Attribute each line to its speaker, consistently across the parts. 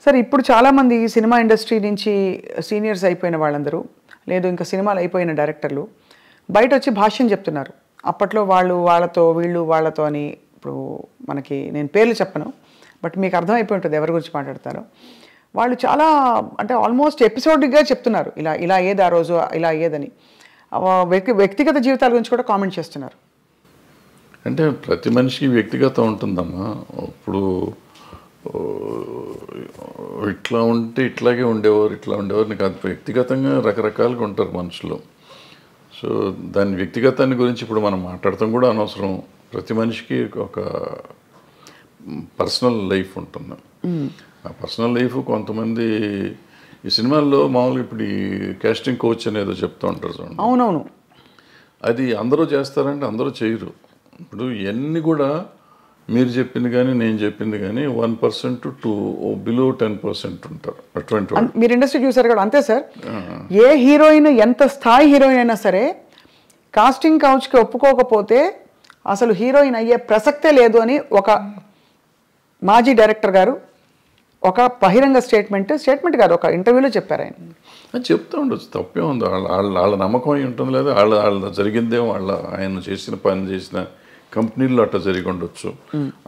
Speaker 1: Sir ఇప్పుడు చాలామంది cinema industry నుంచి సీనియర్స్ అయిపోయిన వాళ్ళందరూ లేదు ఇంకా సినిమాలు అయిపోయిన డైరెక్టర్లు బయట వచ్చి భాష్యం చెప్తున్నారు. అప్పట్లో వాళ్ళు వాళ్ళతో వీళ్ళు వాళ్ళతో అని. ఇప్పుడు మనకి నేను పేర్లు చెప్పను, బట్ మీకు అర్థమైపోయి ఉంటుంది ఎవరి గురించి మాట్లాడతారో. వాళ్ళు చాలా అంటే ఆల్మోస్ట్ ఎపిసోడిక్గా చెప్తున్నారు, ఇలా ఇలా అయ్యేది ఆ రోజు, ఇలా అయ్యేదని. వ్యక్తిగత జీవితాల గురించి కూడా కామెంట్ చేస్తున్నారు.
Speaker 2: అంటే ప్రతి మనిషికి వ్యక్తిగతం ఉంటుందమ్మా. ఇప్పుడు ఇట్లా ఉంటే ఇట్లాగే ఉండేవారు, ఇట్లా ఉండేవారు కాదు. వ్యక్తిగతంగా రకరకాలుగా ఉంటారు మనుషులు. సో దాని వ్యక్తిగతాన్ని గురించి ఇప్పుడు మనం మాట్లాడటం కూడా అనవసరం. ప్రతి మనిషికి ఒక పర్సనల్ లైఫ్ ఉంటుంది. ఆ పర్సనల్ లైఫ్ కొంతమంది ఈ సినిమాల్లో మామూలుగా ఇప్పుడు ఈ కాస్టింగ్ కోచ్ అనేదో చెప్తూ ఉంటారు చూడండి.
Speaker 1: అవునవును.
Speaker 2: అది అందరూ చేస్తారంటే అందరూ చేయరు. ఇప్పుడు ఇవన్నీ కూడా మీరు చెప్పింది కానీ నేను చెప్పింది కానీ 1% టు బిలో 10% ఉంటారు అటువంటి.
Speaker 1: మీరు ఇండస్ట్రీ చూసారు కదా, అంతే సార్. ఏ హీరోయిన్ ఎంత స్థాయి హీరోయిన్ అయినా సరే కాస్టింగ్ కౌచ్కి ఒప్పుకోకపోతే అసలు హీరోయిన్ అయ్యే ప్రసక్తే లేదు అని ఒక మాజీ డైరెక్టర్ గారు ఒక బహిరంగ స్టేట్మెంట్ కాదు, ఒక ఇంటర్వ్యూలో చెప్పారు. ఆయన
Speaker 2: చెప్తూ ఉండొచ్చు, తప్పే ఉంది. వాళ్ళ నమ్మకం అయి ఉంటుంది, లేదా వాళ్ళ జరిగిందేమో, ఆయన చేసిన పని చేసిన కంపెనీల్లో అట్లా జరిగి ఉండొచ్చు.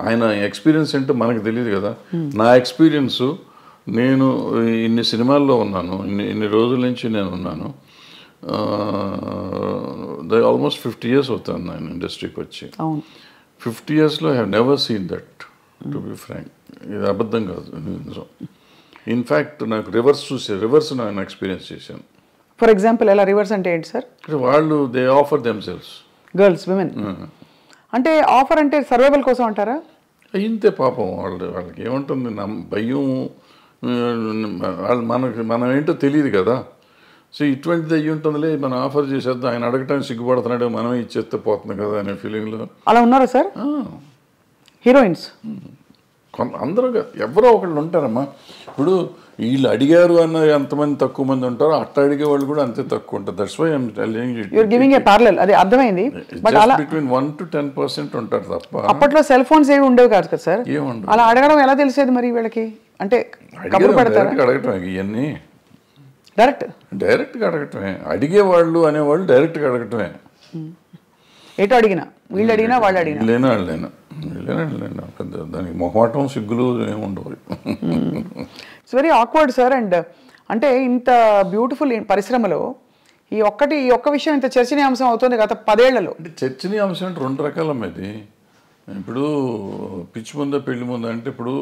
Speaker 2: ఆయన ఎక్స్పీరియన్స్ ఏంటో మనకు తెలియదు కదా. నా ఎక్స్పీరియన్సు, నేను ఇన్ని సినిమాల్లో ఉన్నాను, ఇన్ని రోజుల నుంచి నేను ఉన్నాను. ఆల్మోస్ట్ 50 years అవుతాను నేను ఇండస్ట్రీకి వచ్చి. 50 yearsలో I have never seen that, to be frank. ఇది అబద్ధం కాదు, నిజం. ఇన్ఫ్యాక్ట్ నాకు రివర్స్ నేను ఎక్స్పీరియన్స్ చేశాను.
Speaker 1: ఫర్ ఎగ్జాంపుల్ ఎలా రివర్స్ అంటే ఏంటి సార్?
Speaker 2: వాళ్ళు they offer themselves,
Speaker 1: girls, women. అంటే ఆఫర్ అంటే సర్వైవల్ కోసం అంటారా?
Speaker 2: ఇంతే పాపం. వాళ్ళకి ఏముంటుంది, భయం. మనం ఏంటో తెలియదు కదా. సో ఇటువంటిది అయ్యి ఉంటుందిలే, మనం ఆఫర్ చేసేద్దాం, ఆయన అడగటానికి సిగ్గుపడుతున్నాడు, మనమే ఇచ్చేస్తే పోతుంది కదా అనే ఫీలింగ్లో.
Speaker 1: అలా ఉన్నారా సార్ హీరోయిన్స్?
Speaker 2: అందరూ ఎవరో ఒకళ్ళు ఉంటారమ్మా. ఇప్పుడు వీళ్ళు అడిగారు అన్న ఎంతమంది తక్కువ మంది ఉంటారో అట్లా అడిగే వాళ్ళు కూడా అంతే తక్కువ ఉంటారు. That's why I'm telling you.
Speaker 1: You are giving a parallel. అది అర్థమైంది.
Speaker 2: బట్ అలా బిట్వీన్ 1 to 10% ఉంటారు తప్ప.
Speaker 1: అప్పట్లో సెల్ ఫోన్స్ ఏవి ఉండేవి కాదు కదా సార్.
Speaker 2: ఏముండవు.
Speaker 1: అలా అడగడం ఎలా తెలిసేది మరి వీళ్ళకి? అంటే కబురు పెడతారా?
Speaker 2: అడగటం ఇవన్నీ డైరెక్ట్గా అడగటమే. అడిగేవాళ్ళు అనేవాళ్ళు డైరెక్ట్గా అడగటమే.
Speaker 1: ఏటో అడిగినా, వీళ్ళు అడిగినా వాళ్ళు అడిగినా,
Speaker 2: వాళ్ళైనా దానికి మొహమాటం సిగ్గులు ఏముండవు.
Speaker 1: It's very awkward sir. And అంటే ఇంత బ్యూటిఫుల్ పరిశ్రమలో ఈ ఒక్క విషయం ఇంత చర్చనీయాంశం అవుతుంది గత 10 ఏళ్లలో.
Speaker 2: అంటే చర్చనీయాంశం అంటే 2 రకాలమ్మది. ఇప్పుడు పిచ్చి ముందా పెళ్లి ముందా అంటే ఇప్పుడు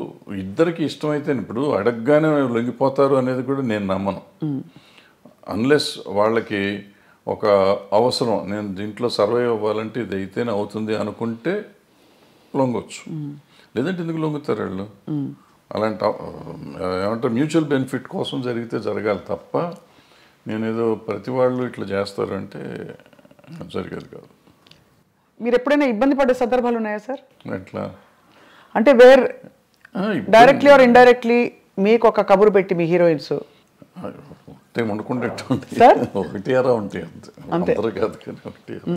Speaker 2: ఇద్దరికి ఇష్టమైతే ఇప్పుడు అడగగానే లొంగిపోతారు అనేది కూడా నేను నమ్మను. అన్లెస్ వాళ్ళకి ఒక అవసరం, నేను దీంట్లో సర్వైవ్ అవ్వాలంటే ఇది అయితేనే అవుతుంది అనుకుంటే లొంగొచ్చు. లేదంటే ఎందుకు లొంగుతారు వాళ్ళు? అలాంటి ఏమంటారు, మ్యూచువల్ బెనిఫిట్ కోసం జరిగితే జరగాలి తప్ప నేనేదో ప్రతి వాళ్ళు ఇట్లా చేస్తారంటే జరిగేది కాదు.
Speaker 1: మీరు ఎప్పుడైనా ఇబ్బంది పడే సందర్భాలు ఉన్నాయా సార్?
Speaker 2: ఎట్లా
Speaker 1: అంటే వేర్ డైరెక్ట్లీ ఆర్ ఇండైరెక్ట్లీ మీకు ఒక కబురు పెట్టి మీ హీరోయిన్స్
Speaker 2: వండుకుంటే ఒకటి అరా ఉంటాయి
Speaker 1: అంతే
Speaker 2: కాదు.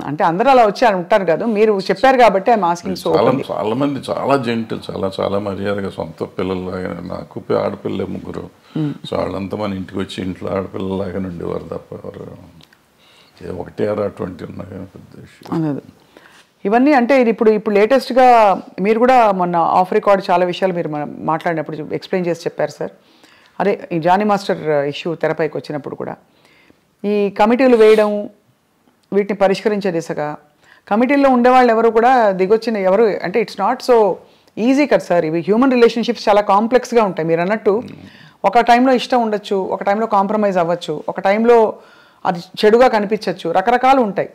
Speaker 1: అంటే అందరూ అలా వచ్చి ఉంటారు కదా, మీరు చెప్పారు కాబట్టి ఐఎమ్ ఆస్కింగ్. సో
Speaker 2: చాలా మంది చాలా జెంటిల్, చాలా మర్యాదగా సొంత పిల్లల్లాగా. నాకు ఆడపిల్లలే 3. సో వాళ్ళంతా మన ఇంటికి వచ్చి ఇంట్లో ఆడపిల్లలాగానే ఉండేవారు తప్ప ఎవరు ఒకటి అరా అటువంటి ఉన్నా కానీ పెద్ద విషయం.
Speaker 1: ఇవన్నీ అంటే ఇది ఇప్పుడు లేటెస్ట్గా మీరు కూడా మొన్న ఆఫ్ రికార్డ్ చాలా విషయాలు మీరు మాట్లాడినప్పుడు ఎక్స్ప్లెయిన్ చేసి చెప్పారు సార్. అదే ఈ జానీ మాస్టర్ ఇష్యూ తెరపైకి వచ్చినప్పుడు కూడా ఈ కమిటీలు వేయడం, వీటిని పరిష్కరించే దిశగా కమిటీల్లో ఉండేవాళ్ళు ఎవరు కూడా దిగొచ్చిన ఎవరు అంటే ఇట్స్ నాట్ సో ఈజీ కదా సార్. ఇవి హ్యూమన్ రిలేషన్షిప్స్ చాలా కాంప్లెక్స్గా ఉంటాయి. మీరు అన్నట్టు ఒక టైంలో ఇష్టం ఉండొచ్చు, ఒక టైంలో కాంప్రమైజ్ అవ్వచ్చు, ఒక టైంలో అది చెడుగా కనిపించవచ్చు, రకరకాలు ఉంటాయి,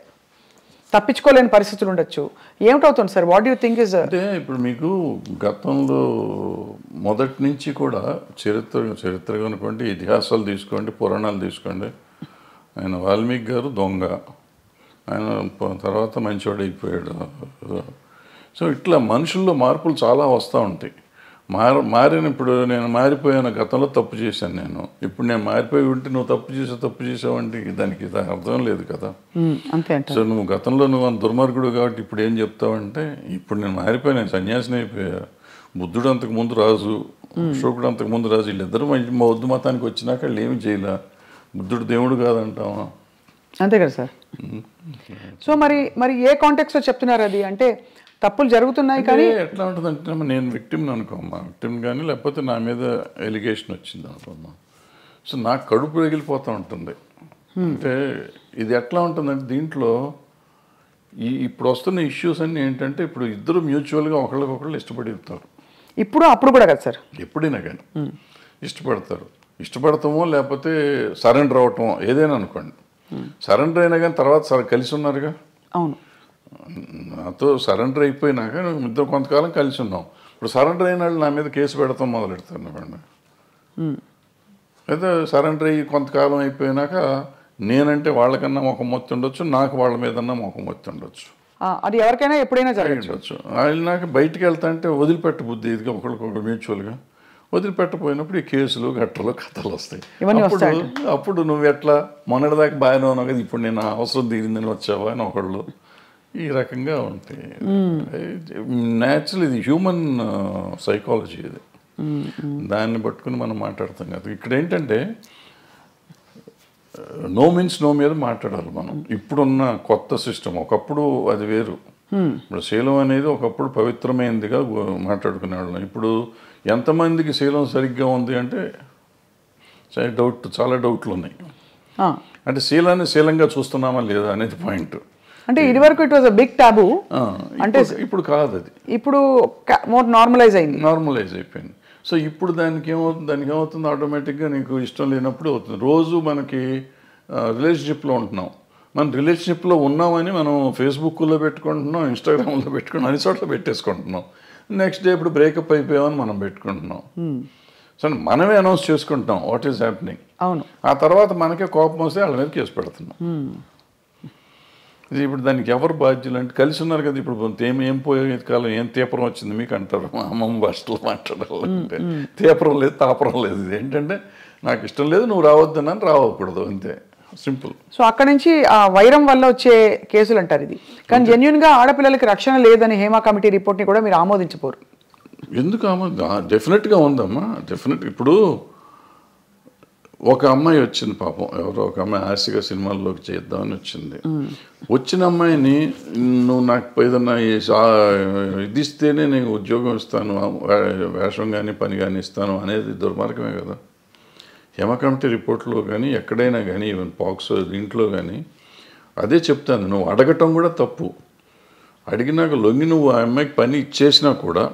Speaker 1: తప్పించుకోలేని పరిస్థితులు ఉండొచ్చు. ఏమిటవుతుంది sir? What you think is?
Speaker 2: అంటే ఇప్పుడు మీకు గతంలో మొదటి నుంచి కూడా చరిత్రగా ఉన్నటువంటి ఇతిహాసాలు తీసుకోండి, పురాణాలు తీసుకోండి. ఆయన వాల్మీకి గారు దొంగ, ఆయన తర్వాత మంచివాడు అయిపోయాడు. సో ఇట్లా మనుషుల్లో మార్పులు చాలా వస్తూ ఉంటాయి. మారిన ఇప్పుడు నేను మారిపోయాను, గతంలో తప్పు చేశాను నేను, ఇప్పుడు నేను మారిపోయి ఉంటే నువ్వు తప్పు చేసావు అంటే దానికి అర్థం లేదు కదా. సో నువ్వు గతంలో నువ్వు దుర్మార్గుడు కాబట్టి ఇప్పుడు ఏం చెప్తావంటే ఇప్పుడు నేను మారిపోయాను, నేను సన్యాసిని అయిపోయా. బుద్ధుడు అంతకు ముందు రాజు, అశోకుడు అంతకుముందు రాజు వీళ్ళిద్దరూ బౌద్ధ మతానికి వచ్చినాక వాళ్ళు ఏమి చేయలే. బుద్ధుడు దేవుడు కాదంటావా?
Speaker 1: అంతే కదా సార్. సో మరి ఏ కాంటెక్స్లో చెప్తున్నారు అది? అంటే తప్పులు జరుగుతున్నాయి కానీ
Speaker 2: ఎట్లా ఉంటుందంటే నేను విక్టిమ్ని అనుకోమ్మా, విక్టిమ్ కానీ లేకపోతే నా మీద ఎలిగేషన్ వచ్చింది అనుకోమ్మా, సో నాకు కడుపు రగిలిపోతూ ఉంటుంది. అంటే ఇది ఎట్లా ఉంటుందంటే దీంట్లో ఇప్పుడు వస్తున్న ఇష్యూస్ అన్నీ ఏంటంటే ఇప్పుడు ఇద్దరు మ్యూచువల్గా ఒకళ్ళకొకళ్ళు ఇష్టపడతారు.
Speaker 1: ఇప్పుడు అప్పుడు కూడా కదా సార్,
Speaker 2: ఎప్పుడైనా కానీ ఇష్టపడతామో లేకపోతే సరెండర్ అవటమో ఏదైనా అనుకోండి. సరెండర్ అయినా కానీ తర్వాత కలిసి ఉన్నారుగా.
Speaker 1: అవును,
Speaker 2: నాతో సరెండర్ అయిపోయినాక ఇద్దరు కొంతకాలం కలిసి ఉన్నాం. ఇప్పుడు సరెండర్ అయిన వాళ్ళు నా మీద కేసు పెడతాం మొదలెడతాను అనుకోండి. అయితే సరెండర్ అయ్యి కొంతకాలం అయిపోయినాక నేనంటే వాళ్ళకన్నా మొఖం మొత్తి ఉండొచ్చు, నాకు వాళ్ళ మీదన్నా మొఖం మొత్తి ఉండొచ్చు.
Speaker 1: అది ఎవరికైనా ఎప్పుడైనా జరగచ్చు.
Speaker 2: వాళ్ళు నాకు బయటికి వెళ్తా అంటే వదిలిపెట్ట బుద్ధి ఇదిగా ఒకరికొకరు మ్యూచువల్గా వదిలిపెట్టపోయినప్పుడు ఈ కేసులు గట్టలు కథలు వస్తాయి. అప్పుడు నువ్వు ఎట్లా మొన్నటిదాకా బాగానే ఉన్నావు కదా, ఇప్పుడు నేను అవసరం తీరిందని వచ్చావా అని ఒకళ్ళు ఈ రకంగా ఉంటాయి. న్యాచురల్ ఇది హ్యూమన్ సైకాలజీ ఇది, దాన్ని పట్టుకుని మనం మాట్లాడతాం కదా. ఇక్కడ ఏంటంటే నో మీన్స్ నో మీద మాట్లాడాలి మనం. ఇప్పుడున్న కొత్త సిస్టమ్ ఒకప్పుడు అది వేరు. ఇప్పుడు శీలం అనేది ఒకప్పుడు పవిత్రమైనదిగా మాట్లాడుకునేవాళ్ళం. ఇప్పుడు ఎంతమందికి శీలం సరిగ్గా ఉంది అంటే చాలా డౌట్లు ఉన్నాయి. అంటే శీలాన్ని శీలంగా చూస్తున్నామా లేదా అనేది పాయింట్.
Speaker 1: అంటే ఇది వరకు it was a big taboo, అంటే
Speaker 2: ఇప్పుడు కాదు, అది
Speaker 1: ఇప్పుడు మోర్ నార్మలైజ్
Speaker 2: అయిపోయింది. సో ఇప్పుడు దానికి ఏమవుతుంది ఆటోమేటిక్గా నీకు ఇష్టం లేనప్పుడు అవుతుంది. రోజు మనకి రిలేషన్షిప్లో ఉంటున్నాం, మనం రిలేషన్షిప్లో ఉన్నామని మనం ఫేస్బుక్లో పెట్టుకుంటున్నాం, ఇన్స్టాగ్రామ్లో పెట్టుకుంటున్నాం, అన్ని చోట్ల పెట్టేసుకుంటున్నాం. నెక్స్ట్ డే ఇప్పుడు బ్రేకప్ అయిపోయామని మనం పెట్టుకుంటున్నాం. సో మనమే అనౌన్స్ చేసుకుంటున్నాం వాట్ ఈస్ హ్యాపెనింగ్.
Speaker 1: అవును,
Speaker 2: ఆ తర్వాత మనకే కోపం వస్తే వాళ్ళ మీద కేసు పెడుతున్నాం. ఇది ఇప్పుడు దానికి ఎవరు బాధ్యులు అంటే కలిసి ఉన్నారు కదా. ఇప్పుడు ఏం పోయే కాలం ఏం తీపరం వచ్చింది మీకు అంటారు, మా అమ్మమ్మ భాషలో మాట్లాడాలంటే. తీపరం లేదు, తాపరం లేదు. ఇది ఏంటంటే నాకు ఇష్టం లేదు, నువ్వు రావద్దనని రావకూడదు, అంతే, సింపుల్.
Speaker 1: సో అక్కడ నుంచి ఆ వైరం వల్ల వచ్చే కేసులు అంటారు ఇది. కానీ జెన్యున్గా ఆడపిల్లలకి రక్షణ లేదని హేమా కమిటీ రిపోర్ట్ని కూడా మీరు ఆమోదించపోరు.
Speaker 2: ఎందుకు డెఫినెట్గా ఉందమ్మా, డెఫినెట్. ఇప్పుడు ఒక అమ్మాయి వచ్చింది పాపం, ఎవరో ఒక అమ్మాయి ఆశగా సినిమాల్లోకి చేద్దామని వచ్చింది. వచ్చిన అమ్మాయిని నువ్వు నాకు ఏదన్నా ఇది ఇస్తేనే నేను ఉద్యోగం ఇస్తాను, వేషం కానీ పని కానీ ఇస్తాను అనేది దుర్మార్గమే కదా. హేమ కమిటీ రిపోర్ట్లో కానీ ఎక్కడైనా కానీ ఈవెన్ పాక్స్ దీంట్లో కానీ అదే చెప్తాను. నువ్వు అడగటం కూడా తప్పు. అడిగినాక లొంగి నువ్వు ఆ అమ్మాయికి పని ఇచ్చేసినా కూడా,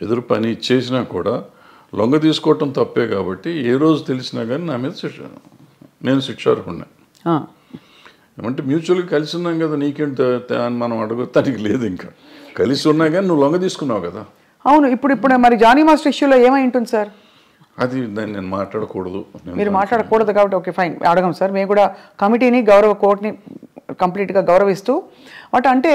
Speaker 2: ఎదురు పని ఇచ్చేసినా కూడా లొంగ తీసుకోవటం తప్పే. కాబట్టి ఏ రోజు తెలిసినా కానీ నా మీద నేను శిక్షార్హుడిని. ఏమంటే మ్యూచువల్గా కలిసి ఉన్నాం కదా, నీకేంటి అని మనం అడగటానికి లేదు. ఇంకా కలిసి ఉన్నా కానీ నువ్వు లొంగ తీసుకున్నావు కదా.
Speaker 1: అవును, ఇప్పుడు మరి జానీ మాస్టర్ ఇష్యూలో ఏమై ఉంటుంది సార్?
Speaker 2: అది దాన్ని నేను మాట్లాడకూడదు.
Speaker 1: మీరు మాట్లాడకూడదు కాబట్టి ఓకే ఫైన్, అడగం సార్. మేము కూడా కమిటీని కోర్టుని కంప్లీట్గా గౌరవిస్తూ అంటే